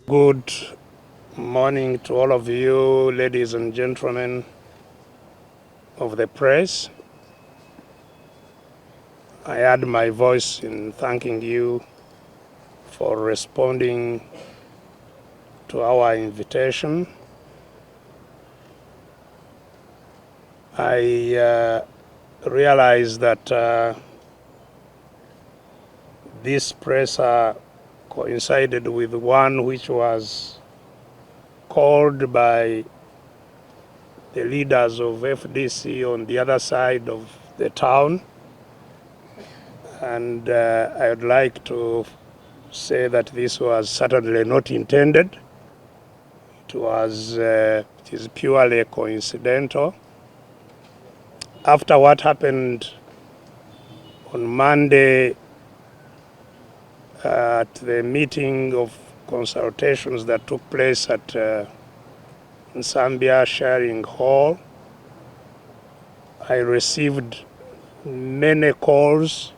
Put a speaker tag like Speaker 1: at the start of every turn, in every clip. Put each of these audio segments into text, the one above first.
Speaker 1: Good morning to all of you, ladies and gentlemen of the press. I add my voice in thanking you for responding to our invitation. I realize that this presser coincided with one which was called by the leaders of FDC on the other side of the town, and I would like to say that this was certainly not intended. It is purely coincidental. After what happened on Monday at the meeting of consultations that took place at Nsambia Sharing Hall, I received many calls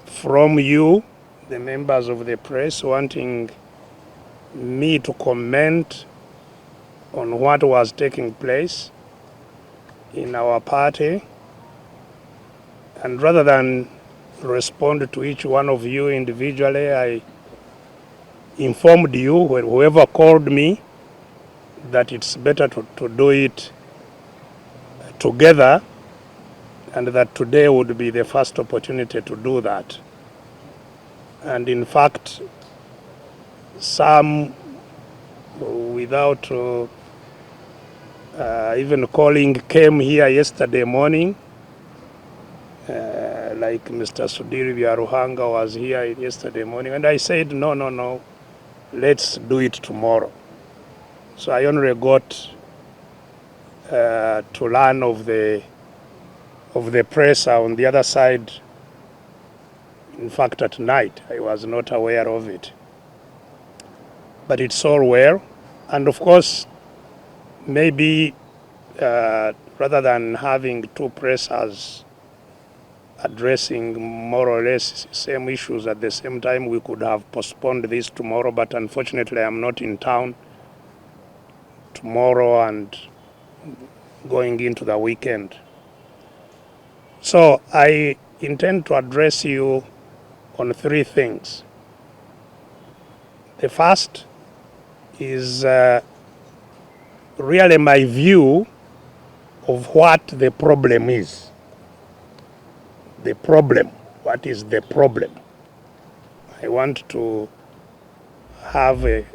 Speaker 1: from you, the members of the press, wanting me to comment on what was taking place in our party. And rather than respond to each one of you individually, I informed you, whoever called me, that it's better to do it together, and that today would be the first opportunity to do that. And in fact, some, without even calling, came here yesterday morning. Like Mr. Sudiri Vyaruhanga was here yesterday morning, and I said, no, let's do it tomorrow. So I only got to learn of the presser on the other side, in fact, at night. I was not aware of it. But it's all well. And of course, maybe rather than having two pressers addressing more or less same issues at the same time, we could have postponed this tomorrow, but unfortunately I'm not in town tomorrow and going into the weekend. So I intend to address you on three things. The first is really my view of what the problem is. The problem. What is the problem? I want to have a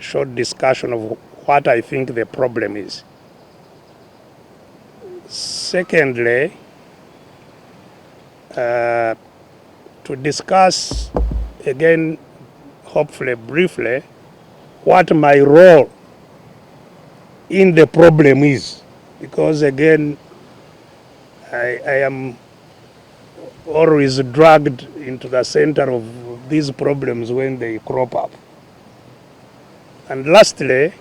Speaker 1: short discussion of what I think the problem is. Secondly, to discuss again, hopefully briefly, what my role in the problem is. Because again, I am always dragged into the center of these problems when they crop up. And lastly,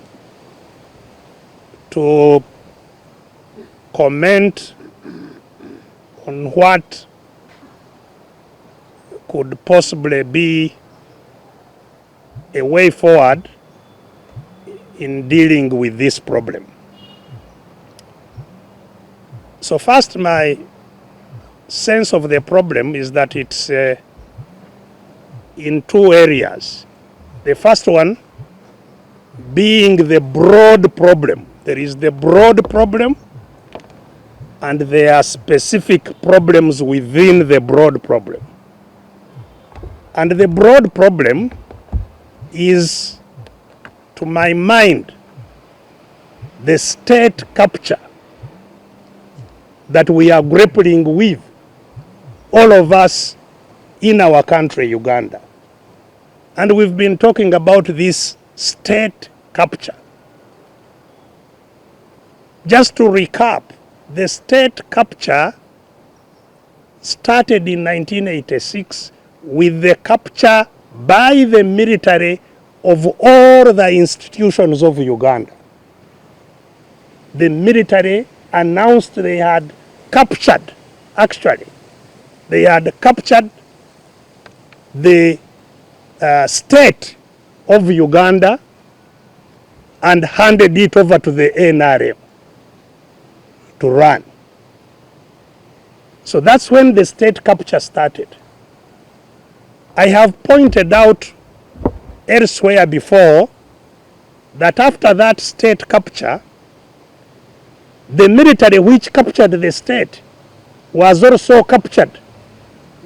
Speaker 1: to comment on what could possibly be a way forward in dealing with this problem. So first, my sense of the problem is that it's in two areas. The first one being the broad problem. There is the broad problem, and there are specific problems within the broad problem. And the broad problem is, to my mind, the state capture that we are grappling with, all of us in our country, Uganda. And we've been talking about this state capture. Just to recap, the state capture started in 1986 with the capture by the military of all the institutions of Uganda. The military announced they had captured, actually, they had captured the state of Uganda and handed it over to the NRM to run. So that's when the state capture started. I have pointed out elsewhere before that after that state capture, the military which captured the state was also captured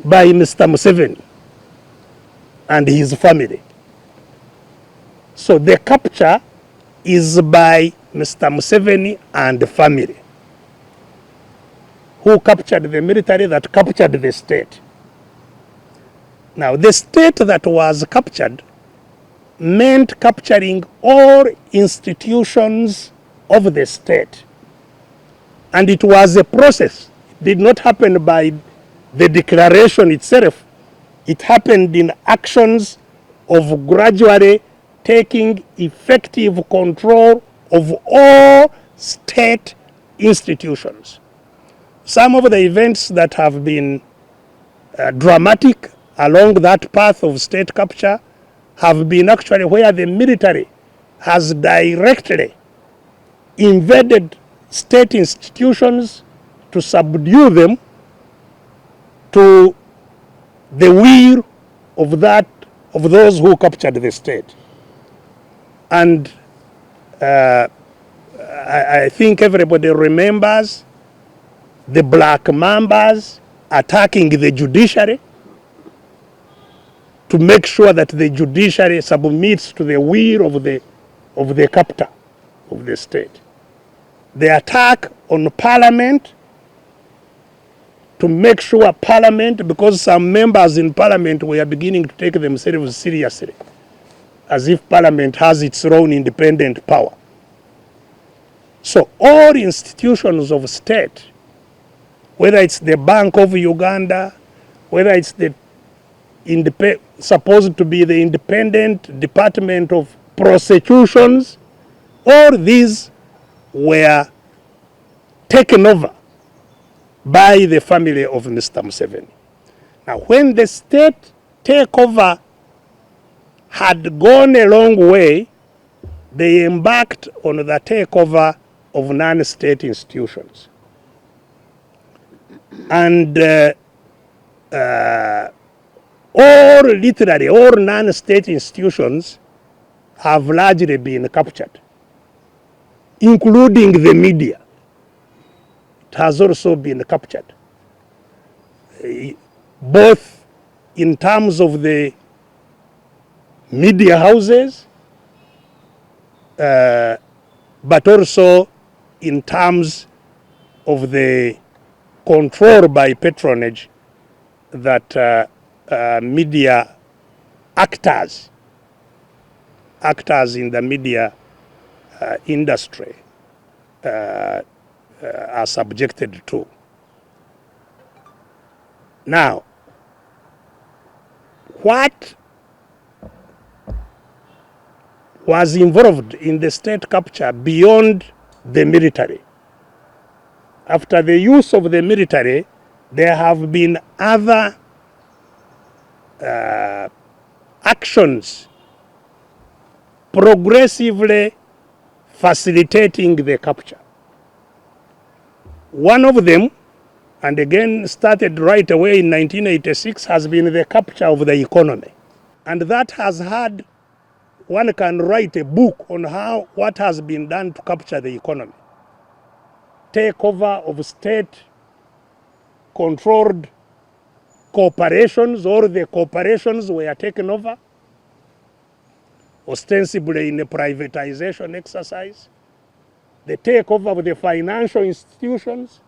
Speaker 1: by Mr. Museveni and his family. So the capture is by Mr. Museveni and the family, who captured the military that captured the state. Now, the state that was captured meant capturing all institutions of the state. And it was a process. It did not happen by the declaration itself. It happened in actions of gradually taking effective control of all state institutions. Some of the events that have been dramatic along that path of state capture have been actually where the military has directly invaded state institutions to subdue them to the will of those who captured the state. And I think everybody remembers the Black Mambas attacking the judiciary to make sure that the judiciary submits to the will of the captor of the state. The attack on parliament to make sure parliament, because some members in parliament were beginning to take themselves seriously, as if parliament has its own independent power. So all institutions of state, whether it's the Bank of Uganda, whether it's the supposed to be the independent department of prosecutions, all these were taken over by the family of Mr. Museveni. Now, when the state takeover had gone a long way, they embarked on the takeover of non-state institutions. And all non-state institutions have largely been captured, including the media. It has also been captured, both in terms of the media houses, but also in terms of the control by patronage that media actors in the media industry are subjected to. Now, what was involved in the state capture beyond the military? After the use of the military, there have been other actions progressively facilitating the capture. One of them, and again started right away in 1986, has been the capture of the economy. And that has had, one can write a book on what has been done to capture the economy. Takeover of state-controlled corporations, or the corporations were taken over, ostensibly in a privatization exercise. The takeover of the financial institutions,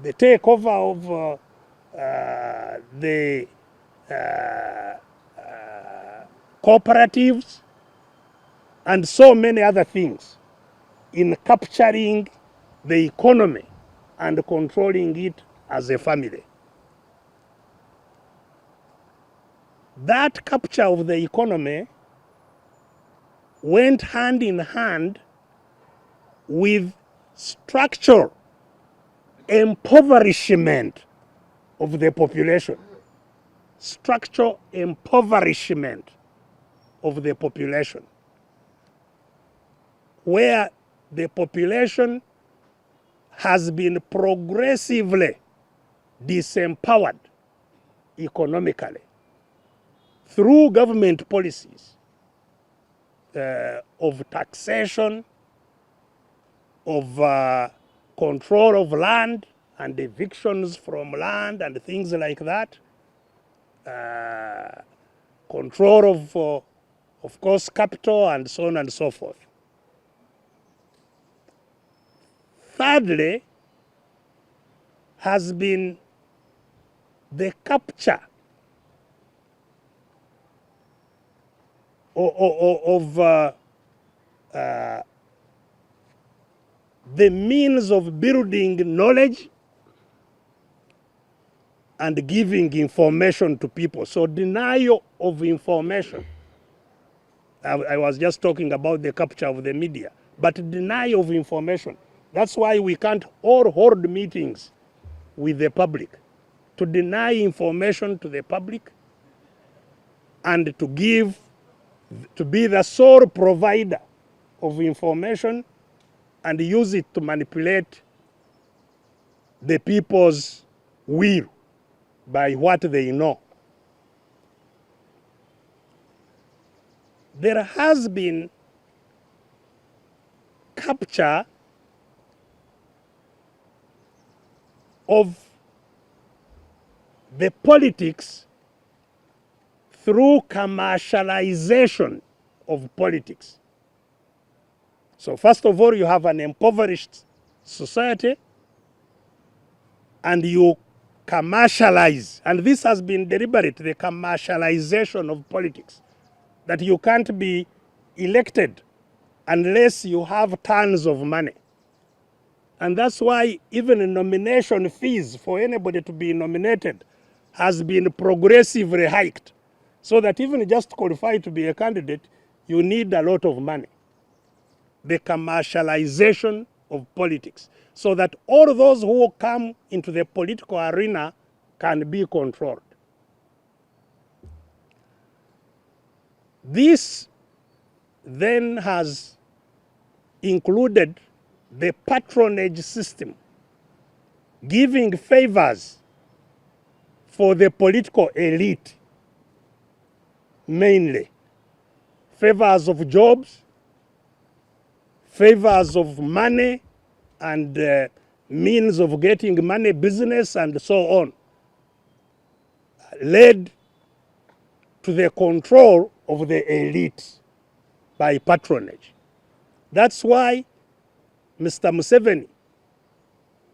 Speaker 1: the takeover of the cooperatives, and so many other things in capturing the economy and controlling it as a family. That capture of the economy went hand in hand with structural impoverishment of the population. structural impoverishment of the population, where the population has been progressively disempowered economically through government policies of taxation, of control of land and evictions from land and things like that, control of course, capital and so on and so forth. Thirdly, has been the capture of the means of building knowledge and giving information to people. So denial of information. I was just talking about the capture of the media, but denial of information. That's why we can't all hold meetings with the public, to deny information to the public and to be the sole provider of information and use it to manipulate the people's will by what they know. There has been capture of the politics through commercialization of politics. So first of all, you have an impoverished society and you commercialize, and this has been deliberate, the commercialization of politics, that you can't be elected unless you have tons of money. And that's why even nomination fees for anybody to be nominated has been progressively hiked, so that even just to qualify to be a candidate, you need a lot of money. The commercialization of politics, so that all those who come into the political arena can be controlled. This then has included the patronage system, giving favors for the political elite, mainly favors of jobs, favors of money and means of getting money, business and so on, led to the control of the elite by patronage. That's why Mr. Museveni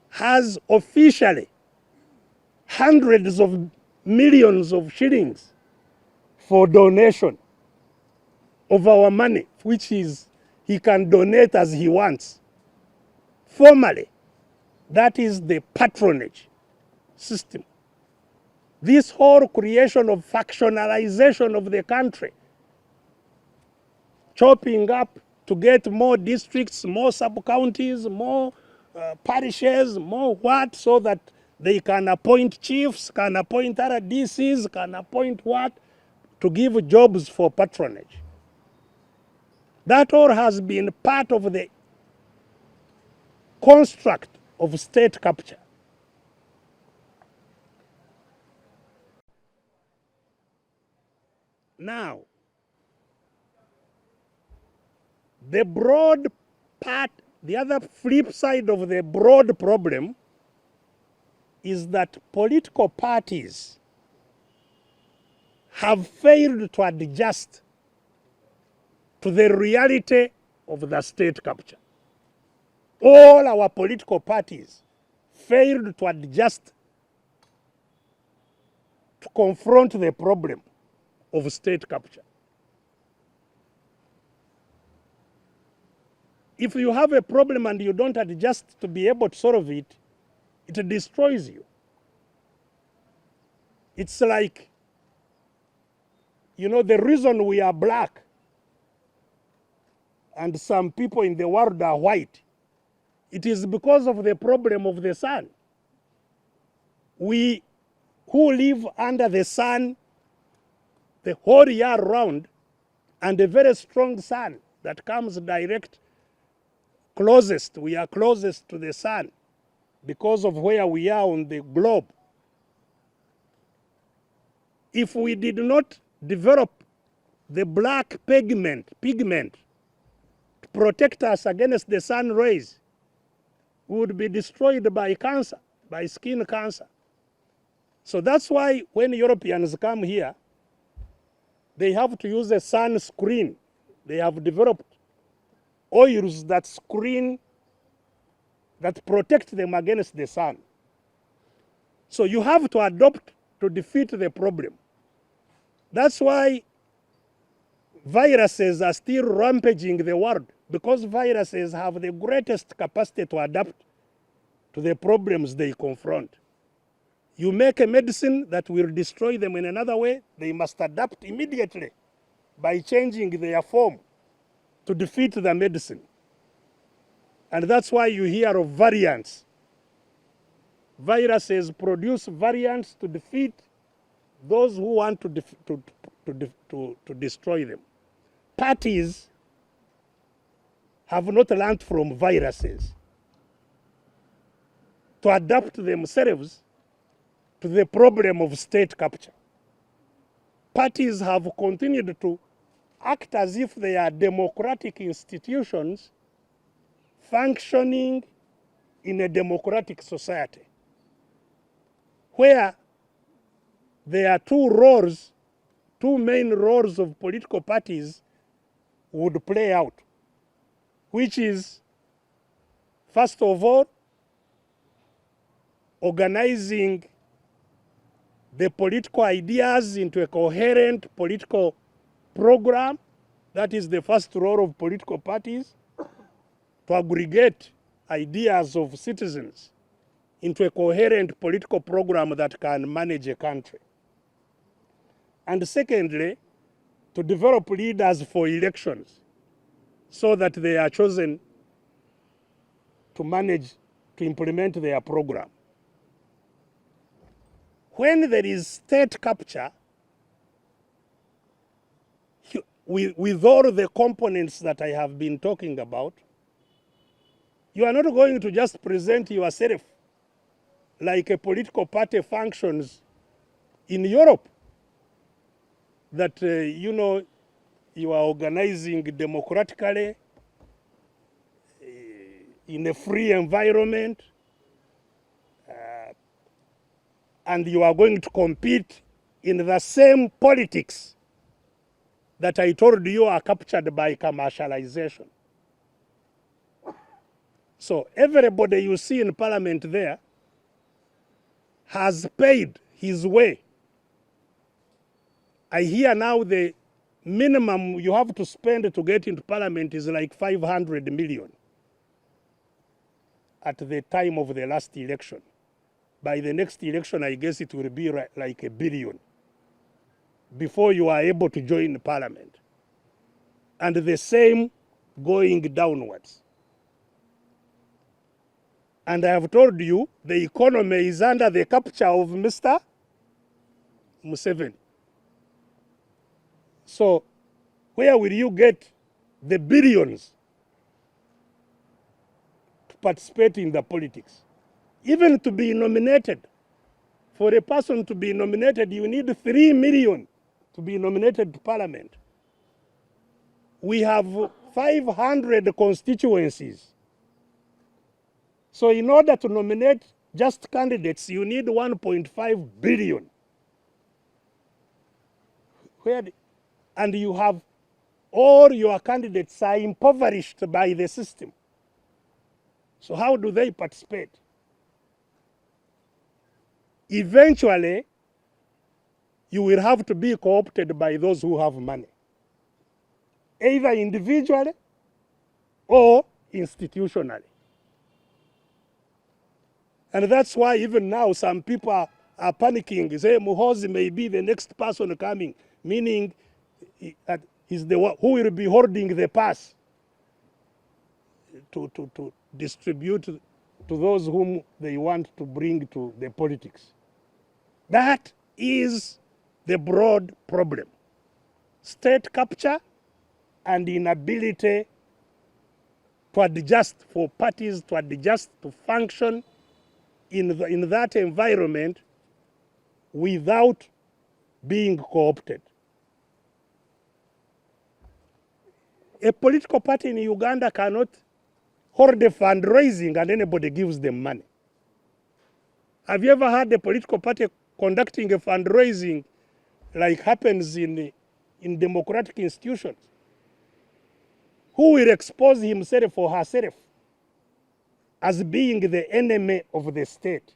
Speaker 1: has officially hundreds of millions of shillings for donation of our money, which he can donate as he wants. Formally, that is the patronage system. This whole creation of factionalization of the country, chopping up to get more districts, more sub-counties, more parishes, more what, so that they can appoint chiefs, can appoint RDCs, can appoint what, to give jobs for patronage. That all has been part of the construct of state capture. Now, the broad part, the other flip side of the broad problem is that political parties have failed to adjust to the reality of the state capture. All our political parties failed to adjust to confront the problem of state capture. If you have a problem and you don't adjust to be able to solve it, it destroys you. It's like, you know, the reason we are black and some people in the world are white, it is because of the problem of the sun. We who live under the sun the whole year round, and a very strong sun that comes direct closest. We are closest to the sun because of where we are on the globe. If we did not develop the black pigment to protect us against the sun rays, we would be destroyed by cancer, by skin cancer. So that's why when Europeans come here, they have to use a sunscreen. They have developed oils that protect them against the sun. So you have to adopt to defeat the problem. That's why viruses are still rampaging the world, because viruses have the greatest capacity to adapt to the problems they confront. You make a medicine that will destroy them in another way, they must adapt immediately by changing their form to defeat the medicine. And that's why you hear of variants. Viruses produce variants to defeat those who want to destroy them. Parties have not learned from viruses to adapt themselves to the problem of state capture. Parties have continued to act as if they are democratic institutions functioning in a democratic society, where there are two main roles of political parties would play out, which is, first of all, organizing the political ideas into a coherent political program. That is the first role of political parties, to aggregate ideas of citizens into a coherent political program that can manage a country. And secondly, to develop leaders for elections so that they are chosen to manage, to implement their program. When there is state capture, with all the components that I have been talking about, you are not going to just present yourself like a political party functions in Europe, that you are organizing democratically in a free environment, and you are going to compete in the same politics that I told you are captured by commercialization. So everybody you see in parliament there has paid his way. I hear now the minimum you have to spend to get into parliament is like 500 million at the time of the last election. By the next election, I guess it will be like $1 billion before you are able to join parliament. And the same going downwards. And I have told you, the economy is under the capture of Mr. Museveni. So where will you get the billions to participate in the politics? Even to be nominated, for a person to be nominated, you need 3 million to be nominated to parliament. We have 500 constituencies. So in order to nominate just candidates, you need 1.5 billion. And you have all your candidates are impoverished by the system. So how do they participate? Eventually, you will have to be co-opted by those who have money, either individually or institutionally. And that's why even now some people are panicking. They say Muhoozi may be the next person coming, meaning that he's the one who will be holding the pass to distribute to those whom they want to bring to the politics. That is the broad problem. state capture and inability to adjust, for parties to adjust to function in that environment without being co-opted. A political party in Uganda cannot hold a fundraising and anybody gives them money. Have you ever had a political party conducting a fundraising like happens in democratic institutions? Who will expose himself or herself as being the enemy of the state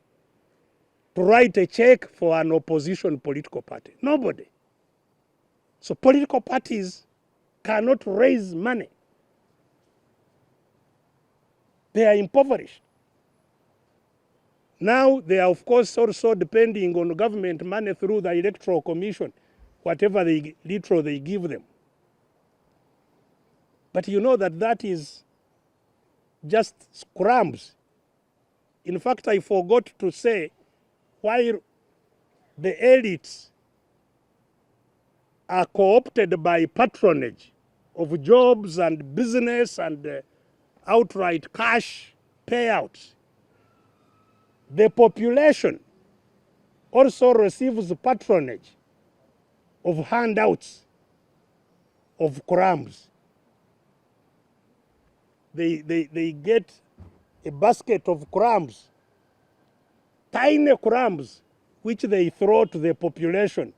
Speaker 1: to write a check for an opposition political party? Nobody. So political parties cannot raise money. They are impoverished. Now they are, of course, also depending on government money through the electoral commission, whatever electoral they give them. But you know that is just crumbs. In fact, I forgot to say, while the elites are co-opted by patronage of jobs and business and outright cash payouts, the population also receives patronage of handouts, of crumbs. They get a basket of crumbs, tiny crumbs, which they throw to the population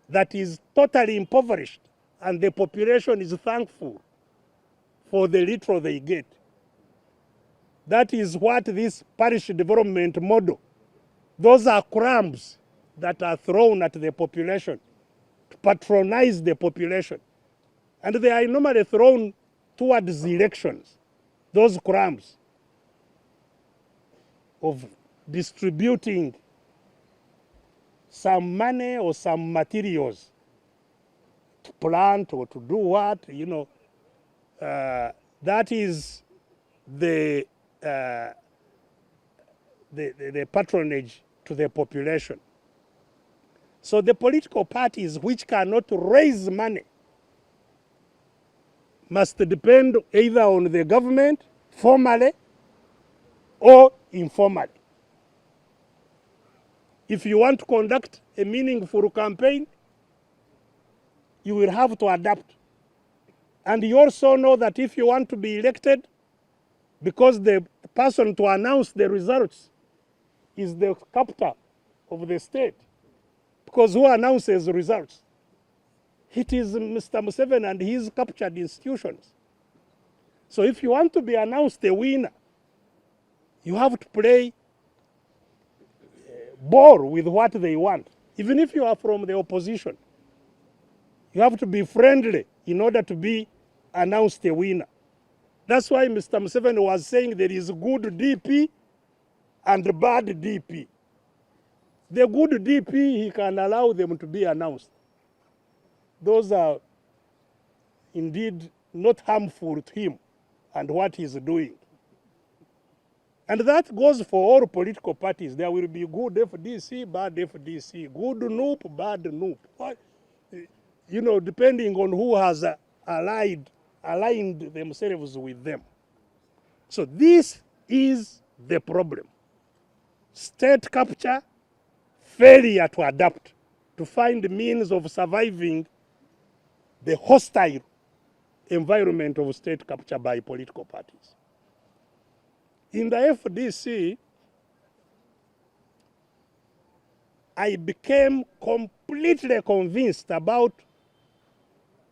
Speaker 1: that is totally impoverished, and the population is thankful for the little they get. That is what this parish development model, those are crumbs that are thrown at the population to patronize the population. And they are normally thrown towards the elections, those crumbs of distributing some money or some materials to plant or to do what, you know. That is the patronage to the population. So the political parties which cannot raise money must depend either on the government formally or informally. If you want to conduct a meaningful campaign, you will have to adapt. And you also know that if you want to be elected, because the person to announce the results is the captor of the state, because who announces the results? It is Mr. Museveni and his captured institutions. So if you want to be announced a winner, you have to play ball with what they want. Even if you are from the opposition, you have to be friendly in order to be announced a winner. That's why Mr. Museveni was saying there is good DP and bad DP. The good DP, he can allow them to be announced. Those are indeed not harmful to him and what he's doing. And that goes for all political parties. There will be good FDC, bad FDC, good NUP, bad NUP. You know, depending on who has aligned themselves with them. So this is the problem. State capture, failure to adapt, to find means of surviving the hostile environment of state capture by political parties. In the FDC, I became completely convinced about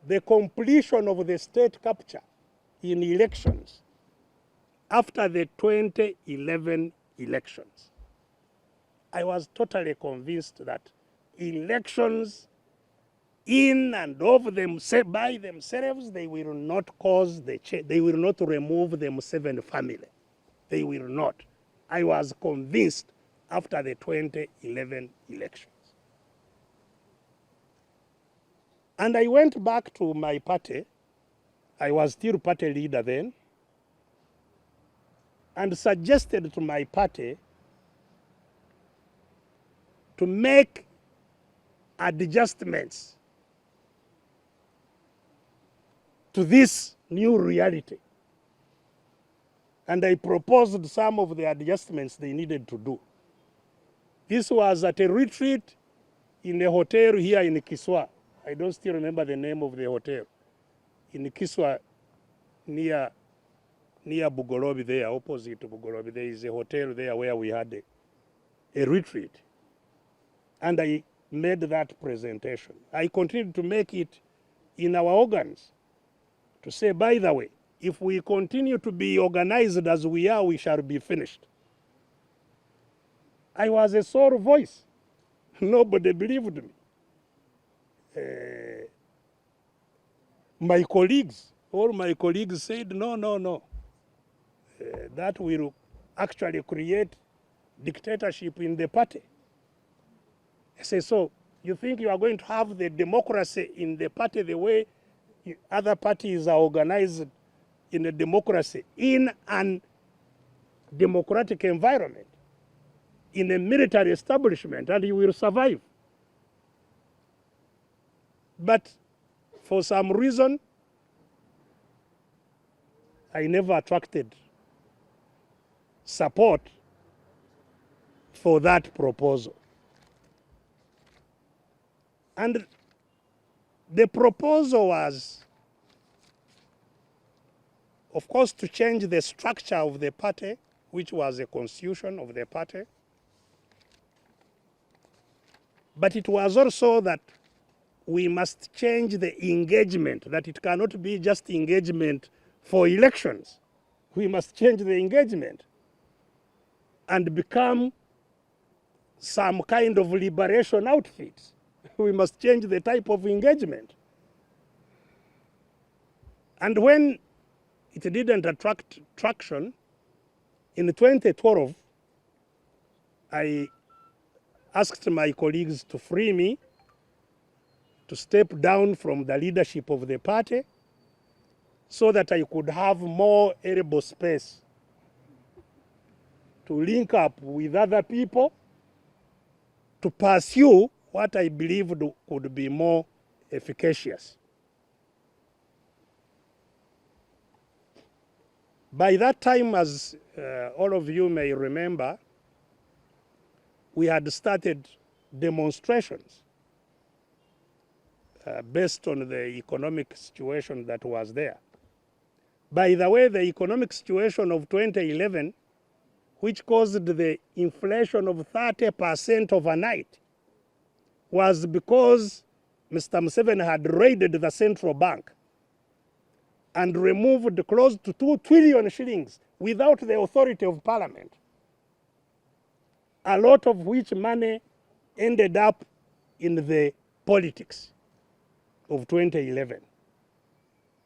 Speaker 1: the completion of the state capture in elections after the 2011 elections. I was totally convinced that elections in and of them by themselves, they will not cause the change. They will not remove the Museveni family. They will not. I was convinced after the 2011 elections. And I went back to my party. I was still party leader then, and suggested to my party to make adjustments to this new reality. And I proposed some of the adjustments they needed to do. This was at a retreat in a hotel here in Kiswa. I don't still remember the name of the hotel. In Kiswa, near Bugolobi there, opposite to Bugolobi, there is a hotel there where we had a retreat. And I made that presentation. I continued to make it in our organs to say, by the way, if we continue to be organized as we are, we shall be finished. I was a sore voice. Nobody believed me. All my colleagues said, no. That will actually create dictatorship in the party. I say, so you think you are going to have the democracy in the party the way other parties are organized in a democracy, in an democratic environment, in a military establishment, and you will survive. But for some reason, I never attracted support for that proposal. And the proposal was, of course, to change the structure of the party, which was a constitution of the party. But it was also that we must change the engagement, that it cannot be just engagement for elections. We must change the engagement and become some kind of liberation outfit. We must change the type of engagement. And when it didn't attract traction, in 2012, I asked my colleagues to free me, to step down from the leadership of the party, so that I could have more elbow space to link up with other people to pursue what I believed could be more efficacious. By that time, as all of you may remember, we had started demonstrations based on the economic situation that was there. By the way, the economic situation of 2011, which caused the inflation of 30% overnight, was because Mr. Museveni had raided the central bank and removed close to 2 trillion shillings without the authority of parliament, a lot of which money ended up in the politics of 2011.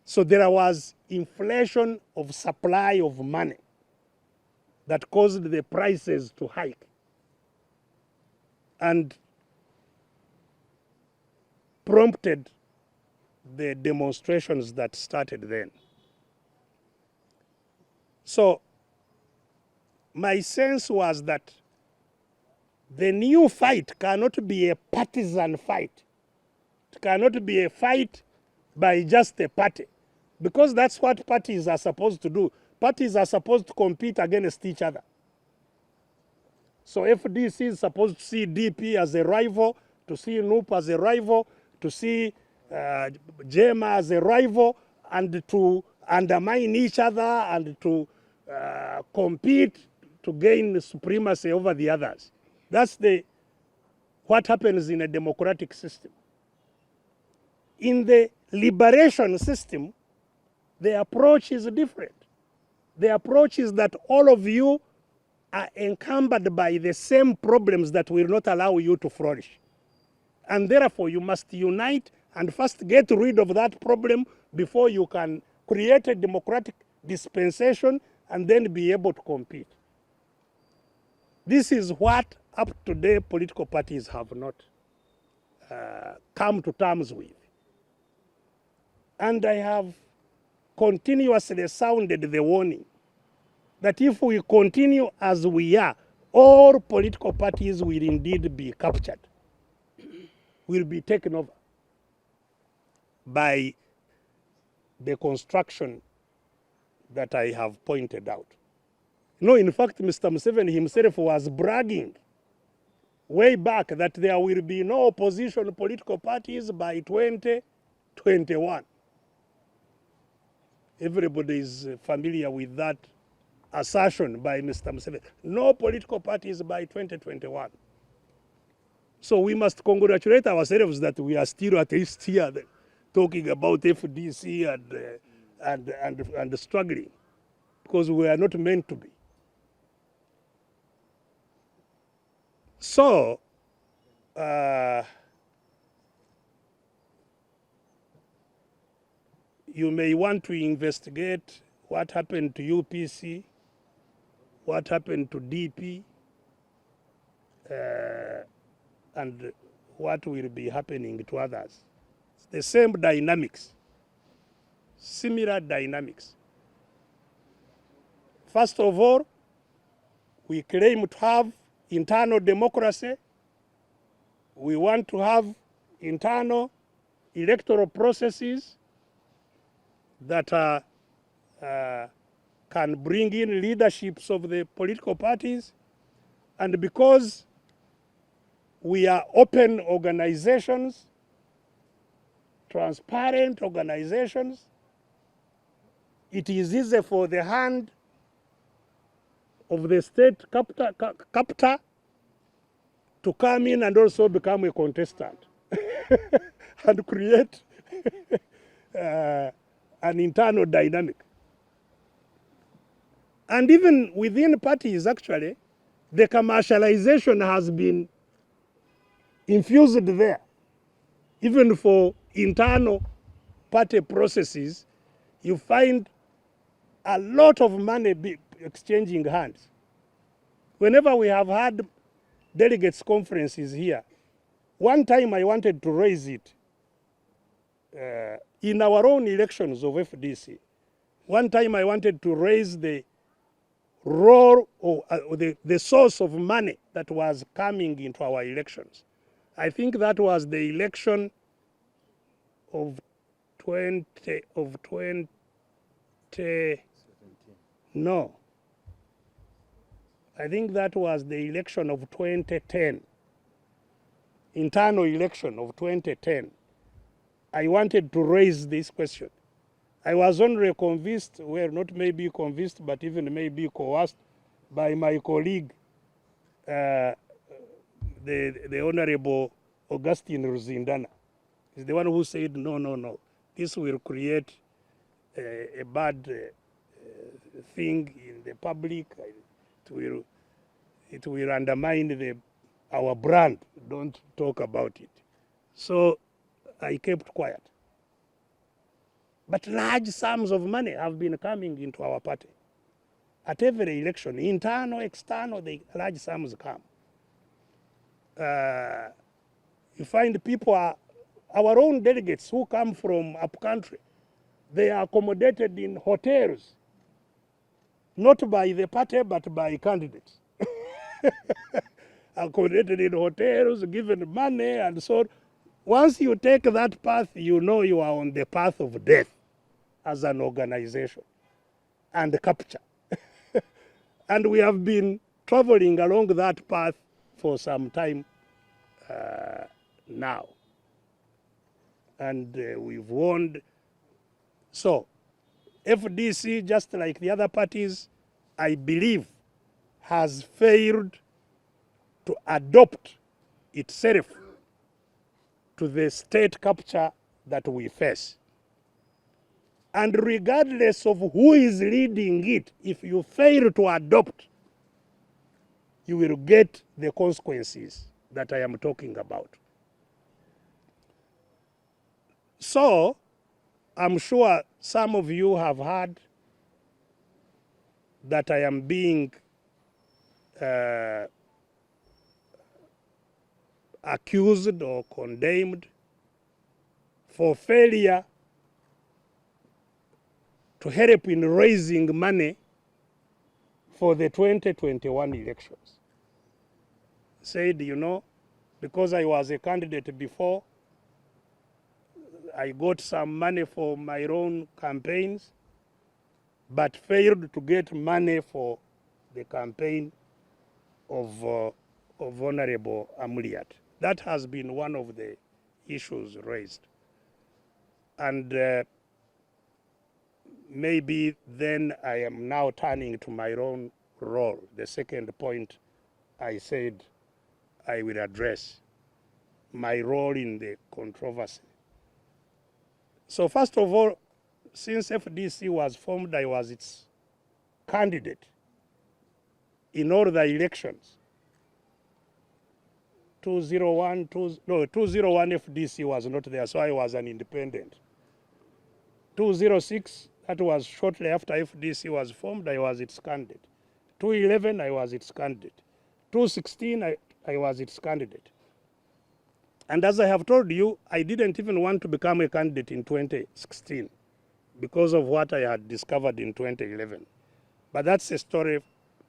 Speaker 1: So there was inflation of supply of money that caused the prices to hike. And prompted the demonstrations that started then. So my sense was that the new fight cannot be a partisan fight. It cannot be a fight by just a party, because that's what parties are supposed to do. Parties are supposed to compete against each other. So FDC is supposed to see DP as a rival, to see NUP as a rival, to see JEMA as a rival, and to undermine each other and to compete to gain supremacy over the others. That's what happens in a democratic system. In the liberation system, the approach is different. The approach is that all of you are encumbered by the same problems that will not allow you to flourish. And therefore, you must unite and first get rid of that problem before you can create a democratic dispensation and then be able to compete. This is what, up to date, political parties have not come to terms with. And I have continuously sounded the warning that if we continue as we are, all political parties will indeed be captured, will be taken over by the construction that I have pointed out. No, in fact, Mr. Museveni himself was bragging way back that there will be no opposition political parties by 2021. Everybody is familiar with that assertion by Mr. Museveni. No political parties by 2021. So we must congratulate ourselves that we are still at least here talking about FDC and struggling, because we are not meant to be. So, you may want to investigate what happened to UPC, what happened to DP, and what will be happening to others. It's the same dynamics, similar dynamics. First of all, we claim to have internal democracy. We want to have internal electoral processes that can bring in leaderships of the political parties. And because we are open organizations, transparent organizations, it is easy for the hand of the state captor to come in and also become a contestant and create an internal dynamic. And even within parties, actually, the commercialization has been infused there. Even for internal party processes, you find a lot of money exchanging hands. Whenever we have had delegates conferences here, one time I wanted to raise it in our own elections of FDC. One time I wanted to raise the role or the source of money that was coming into our elections. I think that was the election of 20, no. I think that was the election of 2010, internal election of 2010. I wanted to raise this question. I was only convinced, well, not maybe convinced, but even maybe coerced by my colleague, the Honorable Augustine Ruzindana. He's the one who said, no, this will create a bad thing in the public. It will undermine our brand. Don't talk about it. So I kept quiet. But large sums of money have been coming into our party. At every election, internal, external, the large sums come. You find people, our own delegates who come from upcountry, they are accommodated in hotels, not by the party, but by candidates. Accommodated in hotels, given money, and so on. Once you take that path, you know you are on the path of death as an organization and capture. And we have been traveling along that path for some time now. And we've warned. So, FDC, just like the other parties, I believe, has failed to adopt itself to the state capture that we face. And regardless of who is leading it, if you fail to adopt, you will get the consequences that I am talking about. So, I'm sure some of you have heard that I am being accused or condemned for failure to help in raising money for the 2021 elections. Said, because I was a candidate before, I got some money for my own campaigns, but failed to get money for the campaign of Honorable Amuliat. That has been one of the issues raised. And maybe then I am now turning to my own role. The second point I said I will address, my role in the controversy. So first of all, since FDC was formed, I was its candidate in all the elections. 201 FDC was not there, so I was an independent. 206, that was shortly after FDC was formed, I was its candidate. 211, I was its candidate. 216, I was its candidate. And as I have told you, I didn't even want to become a candidate in 2016 because of what I had discovered in 2011. But that's a story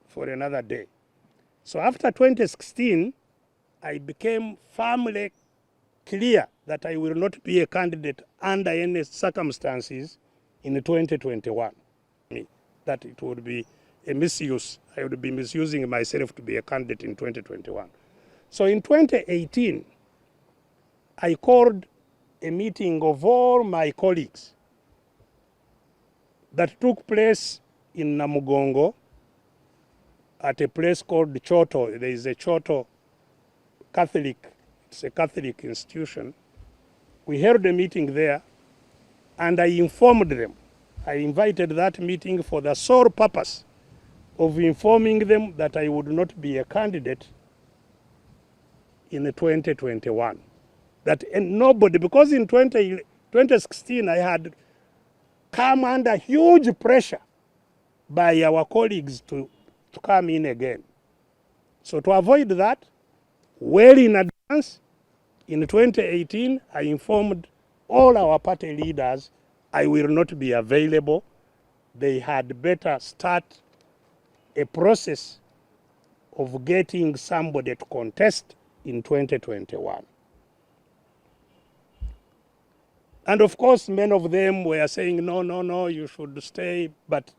Speaker 1: for another day. So after 2016, I became firmly clear that I will not be a candidate under any circumstances in 2021. That it would be a misuse. I would be misusing myself to be a candidate in 2021. So in 2018, I called a meeting of all my colleagues that took place in Namugongo at a place called Choto. There is a Choto Catholic, it's a Catholic institution. We held a meeting there and I informed them. I invited that meeting for the sole purpose of informing them that I would not be a candidate in 2021. That nobody, because in 2016 I had come under huge pressure by our colleagues to come in again. So to avoid that, well in advance, in 2018, I informed all our party leaders I will not be available. They had better start a process of getting somebody to contest in 2021. And of course, many of them were saying, no, no, no, you should stay. But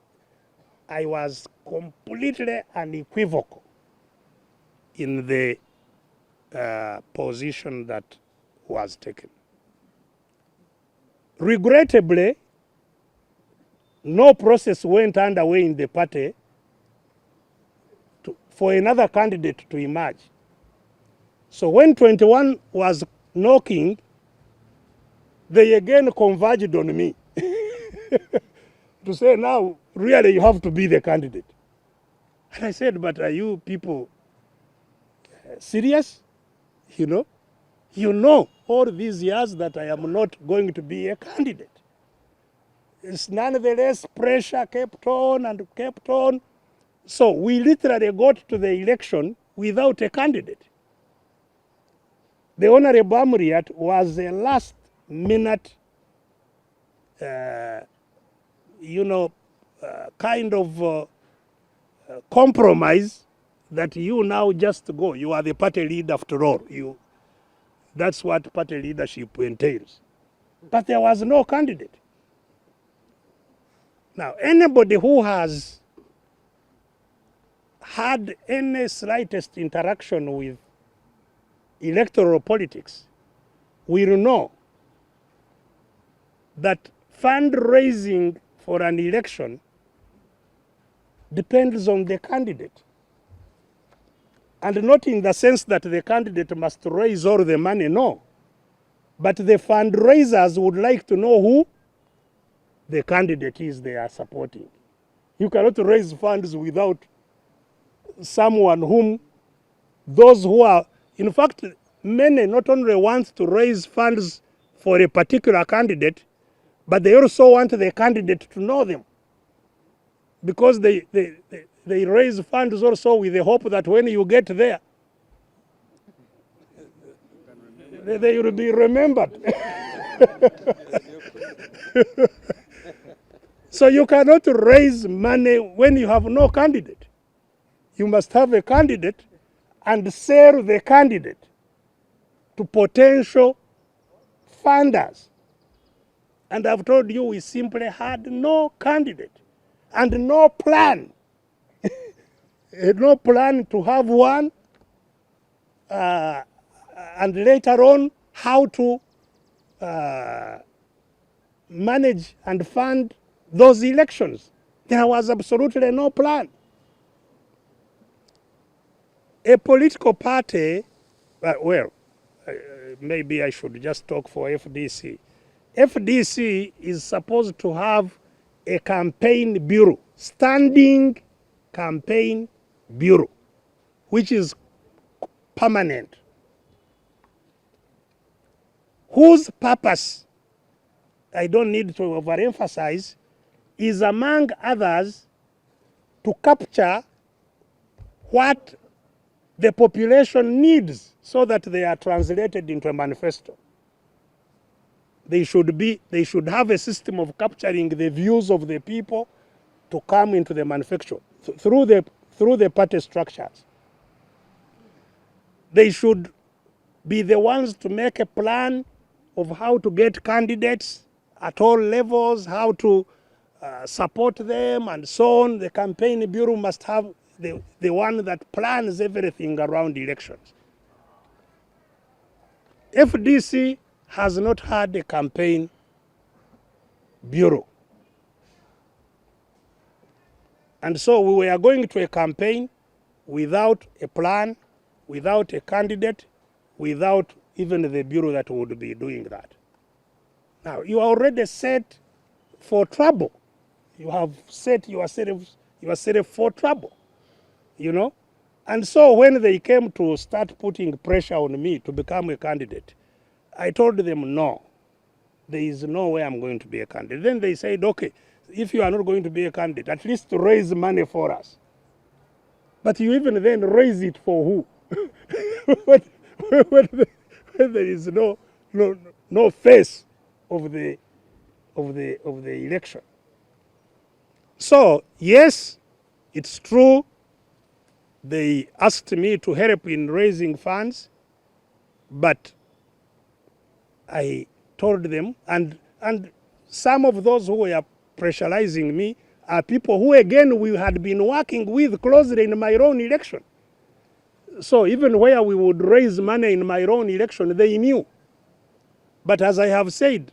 Speaker 1: I was completely unequivocal in the position that was taken. Regrettably, no process went underway in the party for another candidate to emerge. So when 21 was knocking, they again converged on me to say, now, really, you have to be the candidate. And I said, but are you people serious? You know all these years that I am not going to be a candidate. It's nonetheless, pressure kept on and kept on. So we literally got to the election without a candidate. The Honorable Amuriat was a last minute, kind of compromise that you now just go. You are the party leader after all. That's what party leadership entails. But there was no candidate. Now, anybody who has had any slightest interaction with electoral politics will know that fundraising for an election depends on the candidate. And not in the sense that the candidate must raise all the money, no. But the fundraisers would like to know who the candidate is they are supporting. You cannot raise funds without someone whom those who are, in fact, many not only want to raise funds for a particular candidate, but they also want the candidate to know them. Because they raise funds also with the hope that when you get there, they will be remembered. So you cannot raise money when you have no candidate. You must have a candidate and sell the candidate to potential funders And I've told you we simply had no candidate and no plan. No plan to have one, and later on how to manage and fund those elections. There was absolutely no plan. A political party, maybe I should just talk for FDC. FDC is supposed to have a campaign bureau, standing campaign bureau, which is permanent, whose purpose, I don't need to overemphasize, is among others to capture what the population needs so that they are translated into a manifesto. They should have a system of capturing the views of the people to come into the manifesto through the party structures. They should be the ones to make a plan of how to get candidates at all levels, how to support them, and so on. The campaign bureau must have the one that plans everything around elections. FDC has not had a campaign bureau. And so we were going to a campaign without a plan, without a candidate, without even the bureau that would be doing that. Now, you are already set for trouble. You have set yourself for trouble, you know? And so when they came to start putting pressure on me to become a candidate, I told them, no, there is no way I'm going to be a candidate. Then they said, okay, if you are not going to be a candidate, at least raise money for us. But you even then raise it for who? when there is no face of the election. So yes, it's true. They asked me to help in raising funds, but I told them, and some of those who were pressurizing me are people who, again, we had been working with closely in my own election. So even where we would raise money in my own election, they knew. But as I have said,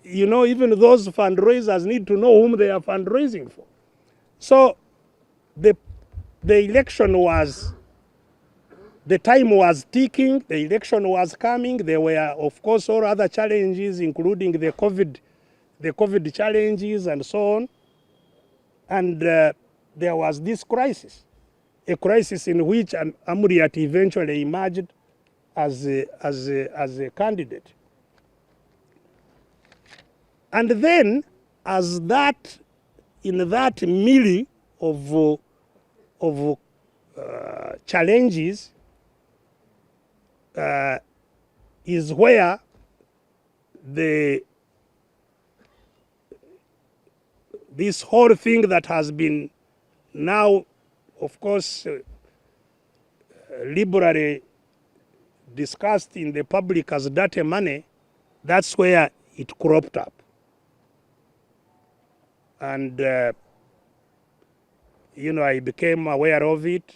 Speaker 1: you know, even those fundraisers need to know whom they are fundraising for. So the election was, the time was ticking, the election was coming. There were, of course, all other challenges, including the COVID challenges and so on. And there was this crisis, a crisis in which Amuriat eventually emerged as a candidate. And then, as that, in that melee of challenges, is where this whole thing that has been now, of course, liberally discussed in the public as dirty money, that's where it cropped up. And, you know, I became aware of it,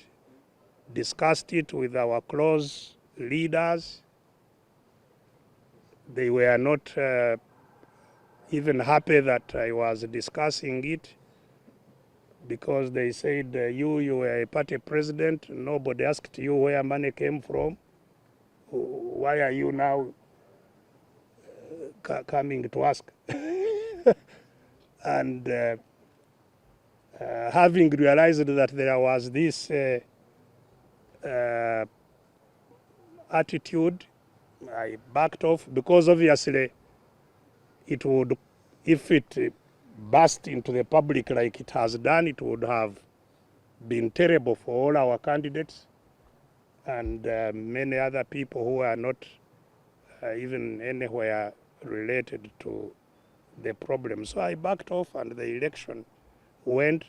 Speaker 1: discussed it with our close leaders. They were not even happy that I was discussing it, because they said, you were a party president, nobody asked you where money came from. Why are you now coming to ask? And having realized that there was this attitude, I backed off, because obviously it would, if it burst into the public like it has done, it would have been terrible for all our candidates and many other people who are not even anywhere related to the problem. So I backed off, and the election went,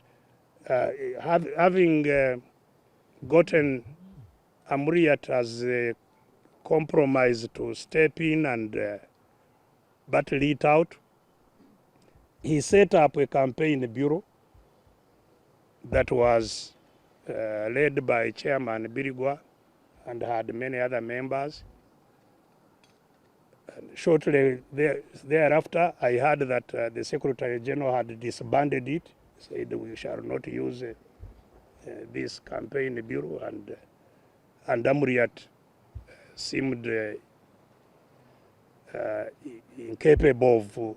Speaker 1: having gotten Amuriat as a compromise to step in and battle it out. he set up a campaign bureau that was led by Chairman Birigwa and had many other members. And shortly thereafter, I heard that the Secretary General had disbanded it, said we shall not use this campaign bureau, and Amuriat seemed incapable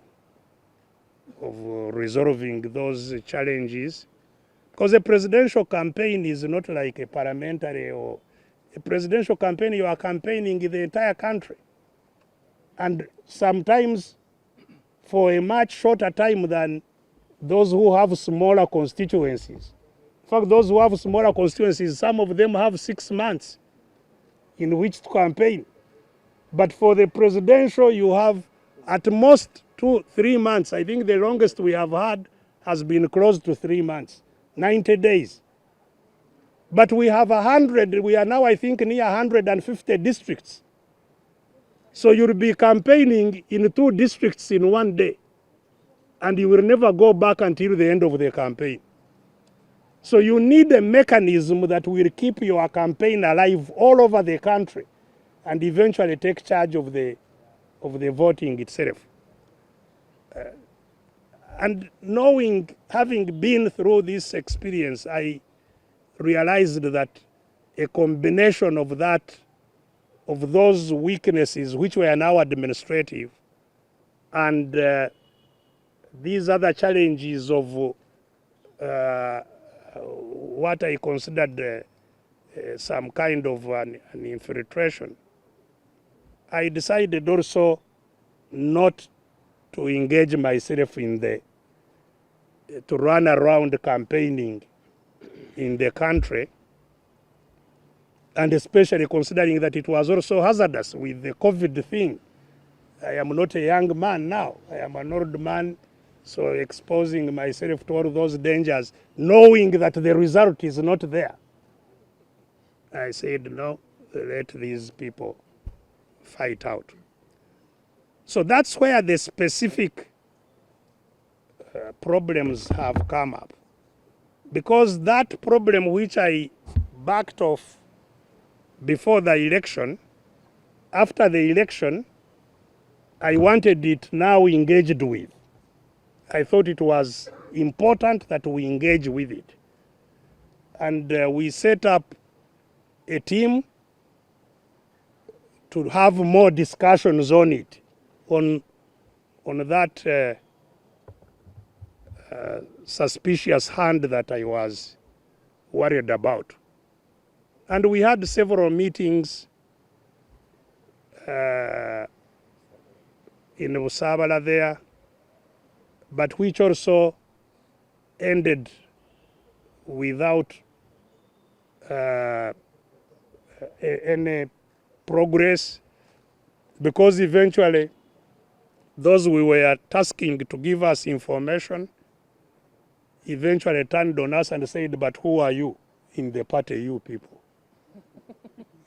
Speaker 1: of resolving those challenges. Because a presidential campaign is not like a parliamentary or a presidential campaign. You are campaigning the entire country. And sometimes for a much shorter time than those who have smaller constituencies. In fact, those who have smaller constituencies, some of them have 6 months in which to campaign. But for the presidential, you have at most 2-3 months. I think the longest we have had has been close to 3 months, 90 days. But we have 100, we are now I think near 150 districts. So you'll be campaigning in 2 districts in 1 day, and you will never go back until the end of the campaign. So you need a mechanism that will keep your campaign alive all over the country and eventually take charge of the voting itself. And knowing, having been through this experience, I realized that a combination of those weaknesses, which were now administrative, and these other challenges of what I considered some kind of an infiltration, I decided also not to engage myself to run around campaigning in the country, and especially considering that it was also hazardous with the COVID thing. I am not a young man now, I am an old man, so exposing myself to all those dangers, knowing that the result is not there. I said, no, let these people fight out. So that's where the specific problems have come up. Because that problem which I backed off before the election, after the election, I wanted it now engaged with. I thought it was important that we engage with it. And we set up a team to have more discussions on it, on that suspicious hand that I was worried about. And we had several meetings in Usabala there, but which also ended without any progress, because eventually those we were tasking to give us information eventually turned on us and said, but who are you in the party, you people?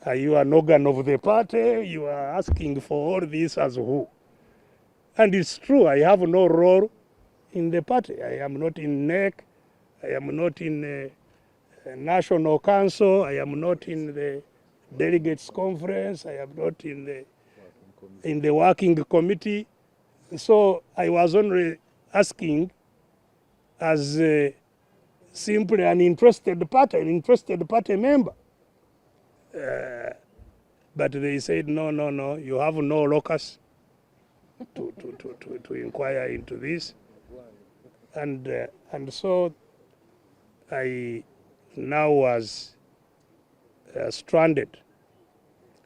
Speaker 1: Are you an organ of the party? You are asking for all this as who? And it's true, I have no role in the party. I am not in NEC, I am not in National Council, I am not in the Delegates Conference, I am not in the working committee. So I was only asking as simply an interested party member. But they said, no, you have no locus to inquire into this. And so I now was stranded.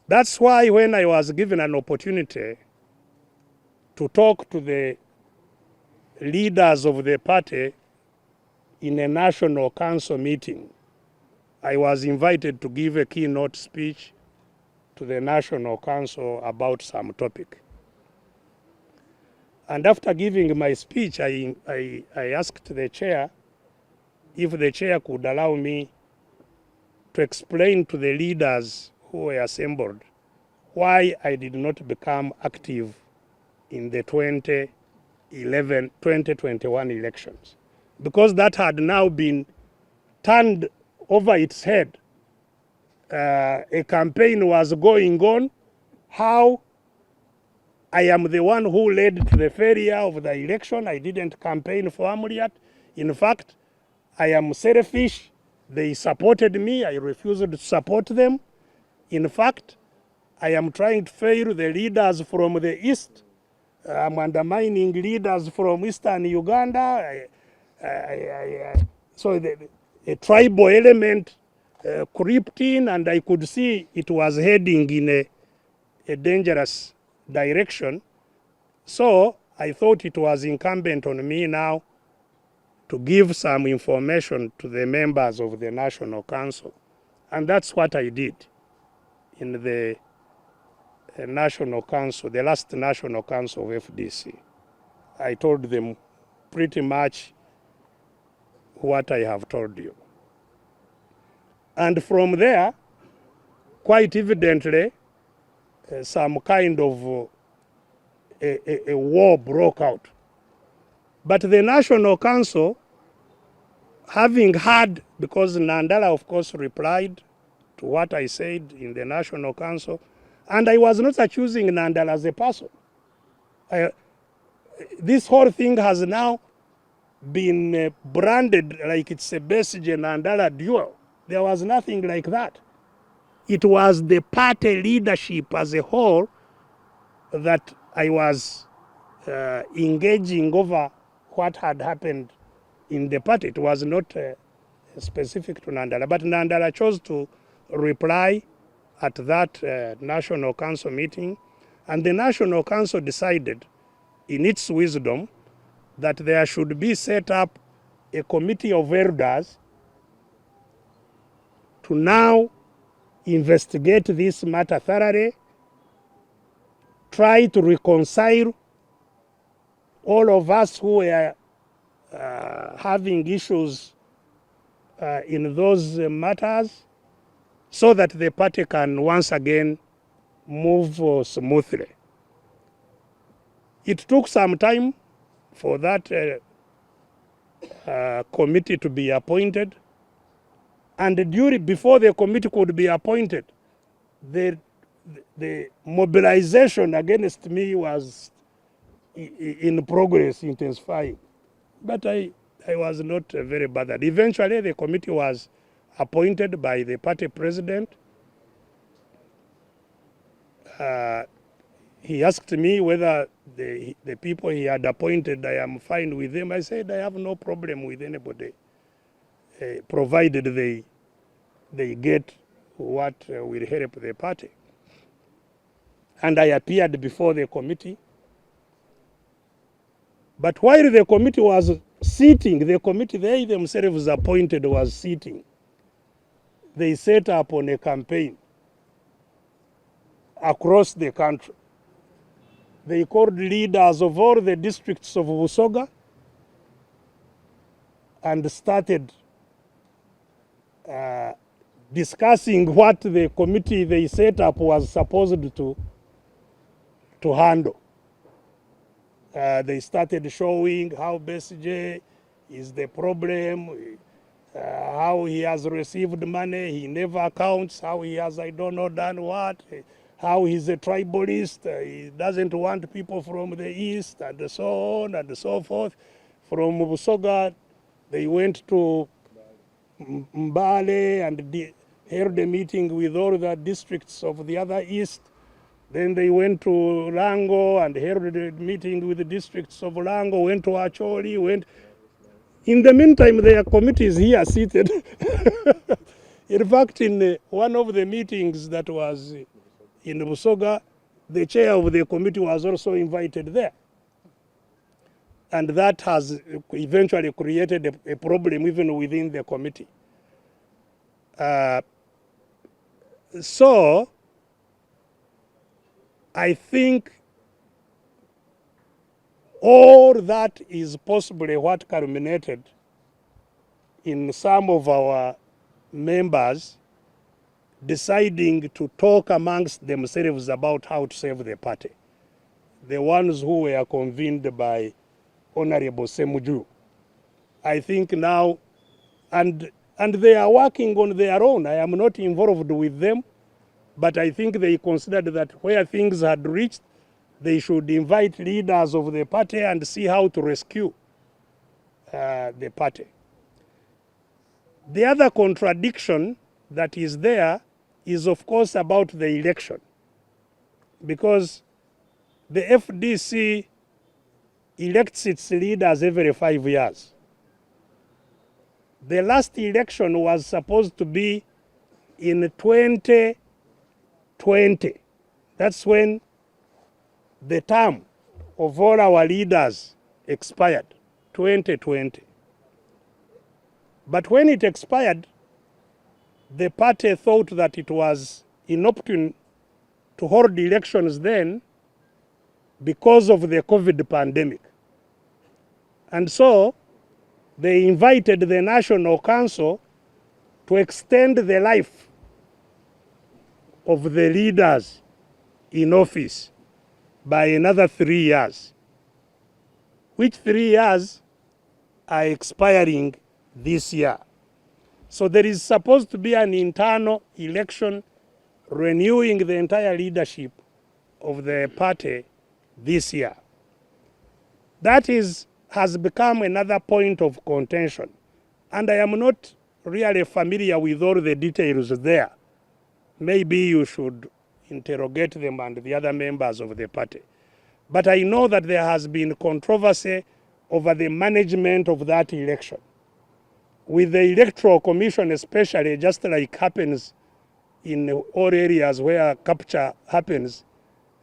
Speaker 1: That's why when I was given an opportunity to talk to the leaders of the party in a national council meeting, I was invited to give a keynote speech to the National Council about some topic. And after giving my speech, I asked the chair if the chair could allow me to explain to the leaders who were assembled why I did not become active in the 2011 2021 elections. Because that had now been turned over its head. A campaign was going on, how I am the one who led to the failure of the election. I didn't campaign for Amuriat. In fact, I am selfish. They supported me. I refused to support them. In fact, I am trying to fail the leaders from the east. I'm undermining leaders from eastern Uganda. So a tribal element crept in, and I could see it was heading in a dangerous direction. So I thought it was incumbent on me now to give some information to the members of the National Council. And that's what I did in the National Council, the last National Council of FDC. I told them pretty much what I have told you. And from there, quite evidently, some kind of a war broke out. But the National Council, having heard, because Nandala, of course, replied to what I said in the National Council, and I was not accusing Nandala as a person. This whole thing has now been branded like it's a Besigye Nandala duel. There was nothing like that. It was the party leadership as a whole that I was engaging over what had happened in the party. It was not specific to Nandala, but Nandala chose to reply at that National Council meeting, and the National Council decided, in its wisdom, that there should be set up a committee of elders to now investigate this matter thoroughly, try to reconcile all of us who were having issues in those matters, so that the party can once again move smoothly. It took some time for that committee to be appointed, and before the committee could be appointed, the mobilization against me was in progress, intensifying. But I was not very bothered. Eventually, the committee was appointed by the party president. He asked me whether the people he had appointed, I am fine with them. I said, I have no problem with anybody, provided they get what will help the party. And I appeared before the committee. But while the committee was sitting, the committee they themselves appointed was sitting, they set up on a campaign across the country. They called leaders of all the districts of Busoga and started discussing what the committee they set up was supposed to handle. They started showing how Besigye is the problem, how he has received money, he never accounts, how he has, I don't know, done what, how he's a tribalist, he doesn't want people from the east, and so on and so forth. From Busoga, they went to Mbale and held a meeting with all the districts of the other east. Then they went to Lango and held a meeting with the districts of Lango, went to Acholi, went. In the meantime, there are committees here seated. In fact, in one of the meetings that was in Busoga, the chair of the committee was also invited there. And that has eventually created a problem even within the committee. So I think all that is possibly what culminated in some of our members deciding to talk amongst themselves about how to save the party. The ones who were convened by Honorable Semuju. I think now, and they are working on their own. I am not involved with them, but I think they considered that where things had reached, they should invite leaders of the party and see how to rescue the party. The other contradiction that is there is, of course, about the election, because the FDC elects its leaders every 5 years. The last election was supposed to be in 2020. That's when the term of all our leaders expired, 2020. But when it expired, the party thought that it was inopportune to hold elections then because of the COVID pandemic. And so they invited the National Council to extend the life of the leaders in office by another 3 years, which 3 years are expiring this year. So there is supposed to be an internal election renewing the entire leadership of the party this year. That has become another point of contention. And I am not really familiar with all the details there. Maybe you should interrogate them and the other members of the party. But I know that there has been controversy over the management of that election. With the Electoral Commission especially, just like happens in all areas where capture happens,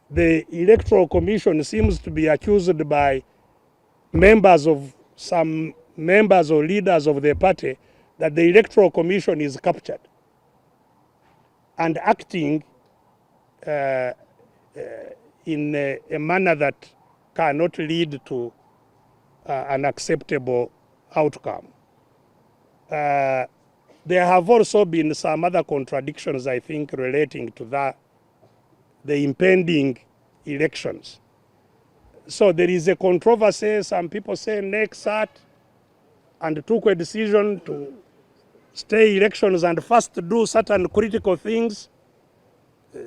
Speaker 1: the Electoral Commission seems to be accused by members of some members or leaders of the party that the Electoral Commission is captured and acting in a manner that cannot lead to an acceptable outcome. There have also been some other contradictions, I think, relating to the impending elections. So there is a controversy. Some people say NEC sat and took a decision to stay elections and first do certain critical things,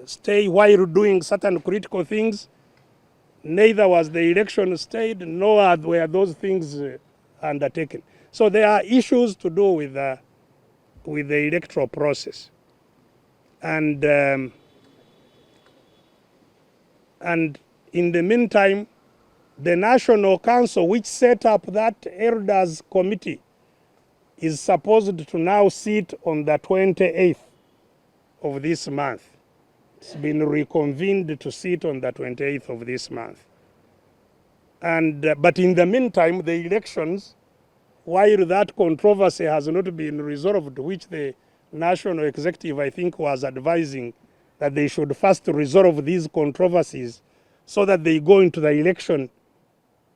Speaker 1: stay while doing certain critical things. Neither was the election stayed, nor were those things undertaken. So there are issues to do with the electoral process. And in the meantime, the National Council, which set up that Elders Committee, is supposed to now sit on the 28th of this month. It's been reconvened to sit on the 28th of this month. And but in the meantime, the elections, while that controversy has not been resolved, which the National Executive, I think, was advising that they should first resolve these controversies so that they go into the election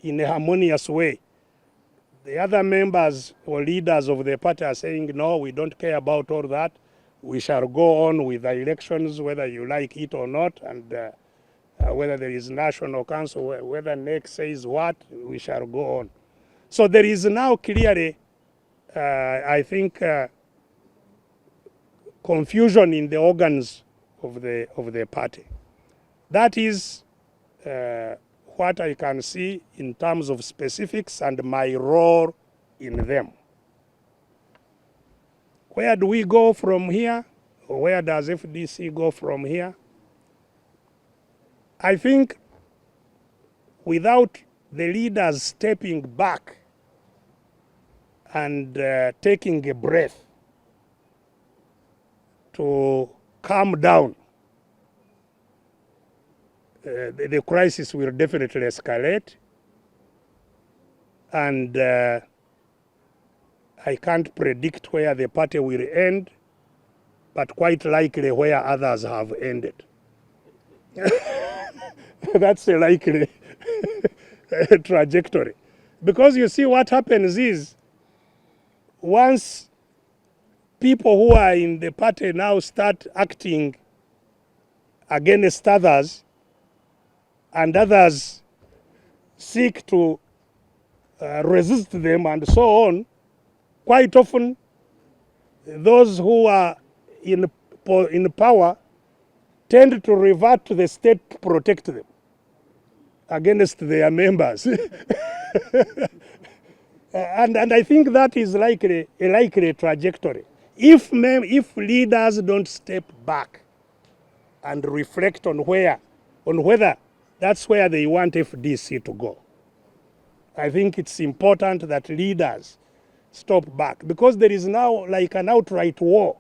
Speaker 1: in a harmonious way. The other members or leaders of the party are saying, no, we don't care about all that. We shall go on with the elections, whether you like it or not, and whether there is National Council, whether NEC says what, we shall go on. So there is now clearly, I think, confusion in the organs of the party. That is what I can see in terms of specifics and my role in them. Where do we go from here? Or where does FDC go from here? I think without the leaders stepping back and taking a breath to calm down, the crisis will definitely escalate. And I can't predict where the party will end, but quite likely where others have ended. That's a likely trajectory. Because you see, what happens is, once people who are in the party now start acting against others, and others seek to resist them and so on, quite often those who are in power tend to revert to the state to protect them against their members. And I think that is likely a likely trajectory. If leaders don't step back and reflect on whether that's where they want FDC to go, I think it's important that leaders stop back, because there is now like an outright war.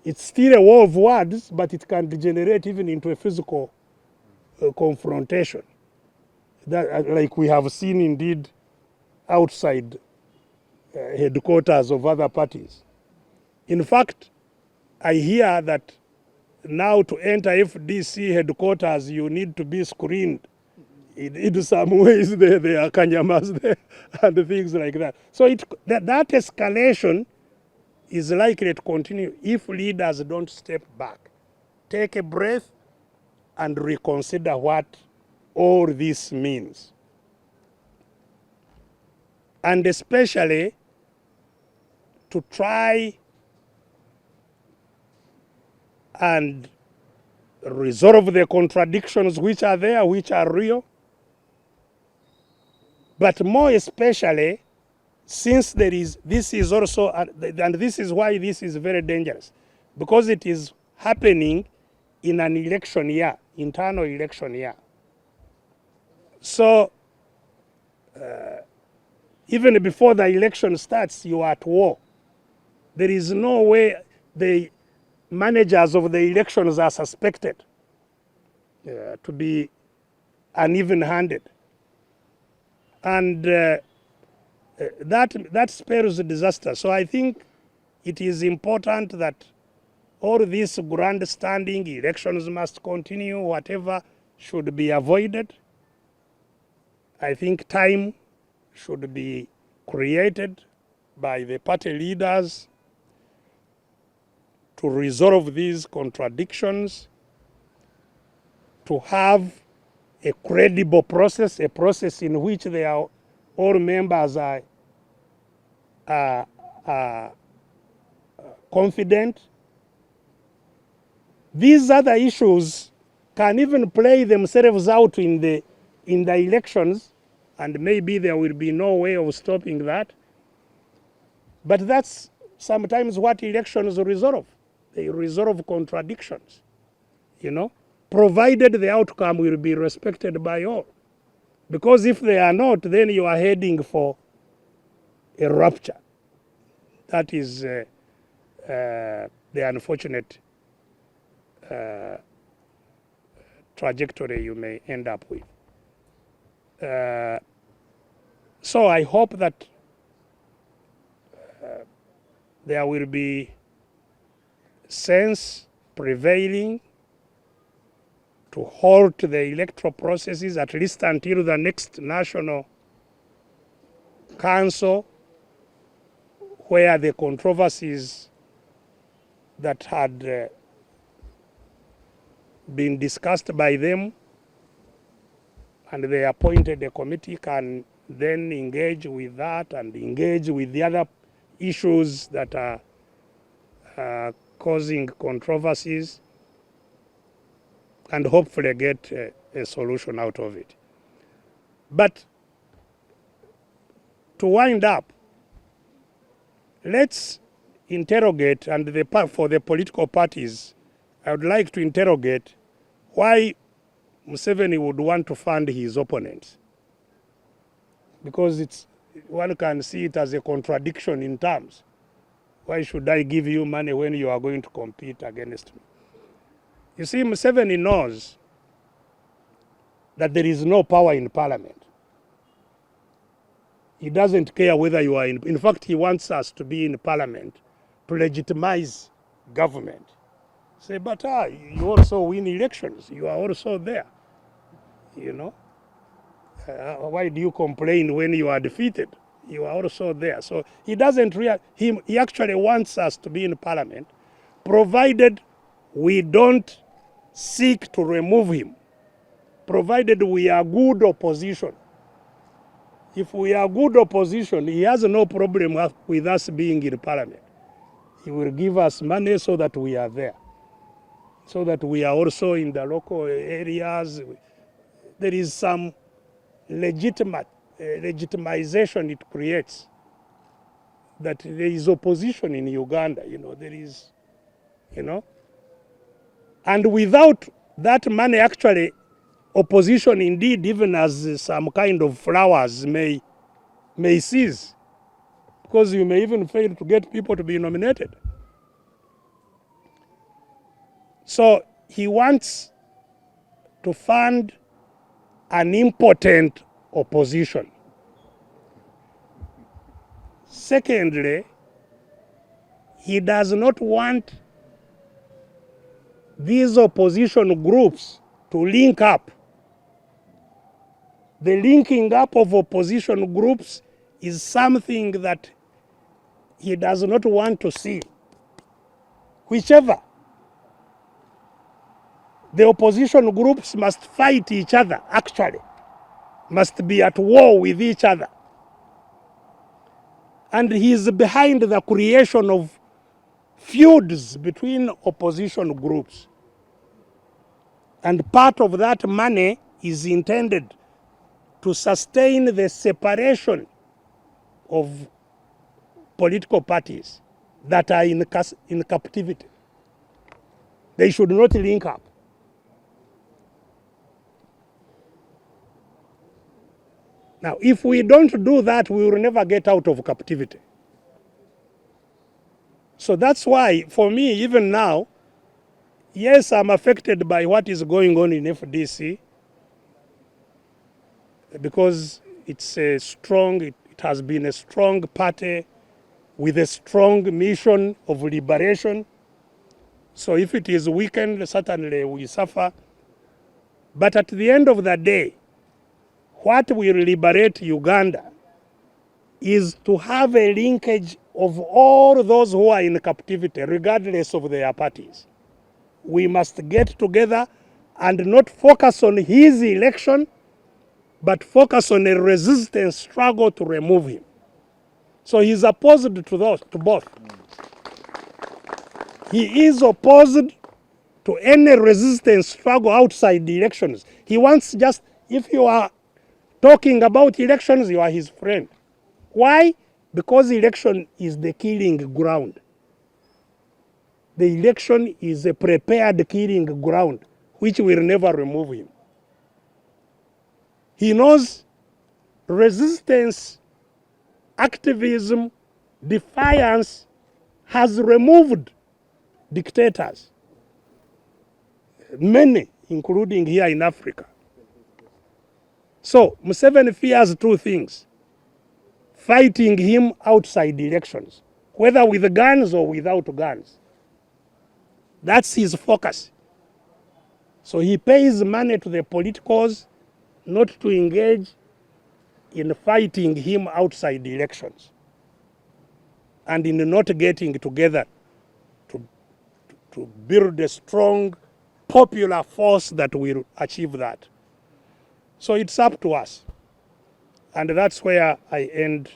Speaker 1: It's still a war of words, but it can degenerate even into a physical confrontation, that, like we have seen indeed outside headquarters of other parties. In fact, I hear that now to enter FDC headquarters, you need to be screened. In some ways, there are kanyamas there and things like that. So that escalation is likely to continue if leaders don't step back, take a breath, and reconsider what all this means. And especially to try and resolve the contradictions which are there, which are real. But more especially, since this is also, and this is why this is very dangerous, because it is happening in an election year, internal election year. So even before the election starts, you are at war. There is no way the managers of the elections are suspected to be uneven-handed. And that spells disaster. So I think it is important that all these grandstanding elections must continue, whatever should be avoided. I think time should be created by the party leaders to resolve these contradictions, to have a credible process, a process in which all members are confident. These other issues can even play themselves out in the elections, and maybe there will be no way of stopping that. But that's sometimes what elections resolve. They resolve contradictions, provided the outcome will be respected by all. Because if they are not, then you are heading for a rupture. That is the unfortunate trajectory you may end up with. So I hope that there will be sense prevailing to halt the electoral processes, at least until the next national council, where the controversies that had been discussed by them and they appointed a committee can then engage with that and engage with the other issues that are causing controversies, and hopefully get a solution out of it. But to wind up, let's interrogate, and for the political parties, I would like to interrogate why Museveni would want to fund his opponents. Because one can see it as a contradiction in terms. Why should I give you money when you are going to compete against me? You see, Museveni knows that there is no power in parliament. He doesn't care whether you are in fact, he wants us to be in parliament to legitimize government. Say, but you also win elections. You are also there. Why do you complain when you are defeated? You are also there. So he doesn't he actually wants us to be in parliament, provided we don't seek to remove him, provided we are good opposition. If we are good opposition, he has no problem with us being in parliament. He will give us money so that we are there, so that we are also in the local areas. There is some legitimization it creates, that there is opposition in Uganda, there is, and without that money, actually, opposition indeed, even as some kind of flowers may cease, because you may even fail to get people to be nominated. So he wants to fund an impotent opposition. Secondly, he does not want these opposition groups to link up. The linking up of opposition groups is something that he does not want to see. Whichever, the opposition groups must fight each other, actually, must be at war with each other. And he is behind the creation of feuds between opposition groups. And part of that money is intended to sustain the separation of political parties that are in captivity. They should not link up. Now, if we don't do that, we will never get out of captivity. So that's why, for me, even now, yes, I'm affected by what is going on in FDC, because it's a strong, it has been a strong party with a strong mission of liberation. So if it is weakened, certainly we suffer. But at the end of the day, what will liberate Uganda is to have a linkage of all those who are in captivity, regardless of their parties. We must get together and not focus on his election, but focus on a resistance struggle to remove him. So he's opposed to both. He is opposed to any resistance struggle outside the elections. He wants just, if you are talking about elections, you are his friend. Why? Because election is the killing ground. The election is a prepared killing ground, which will never remove him. He knows resistance, activism, defiance has removed dictators, many, including here in Africa. So Museveni fears two things: fighting him outside the elections, whether with guns or without guns. That's his focus. So he pays money to the politicals not to engage in fighting him outside the elections, and in not getting together to build a strong popular force that will achieve that. So it's up to us. And that's where I end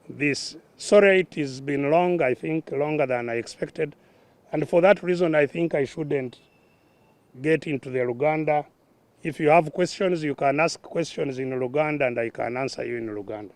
Speaker 1: this. Sorry, it has been long, I think, longer than I expected. And for that reason, I think I shouldn't get into the Luganda. If you have questions, you can ask questions in Luganda and I can answer you in Luganda.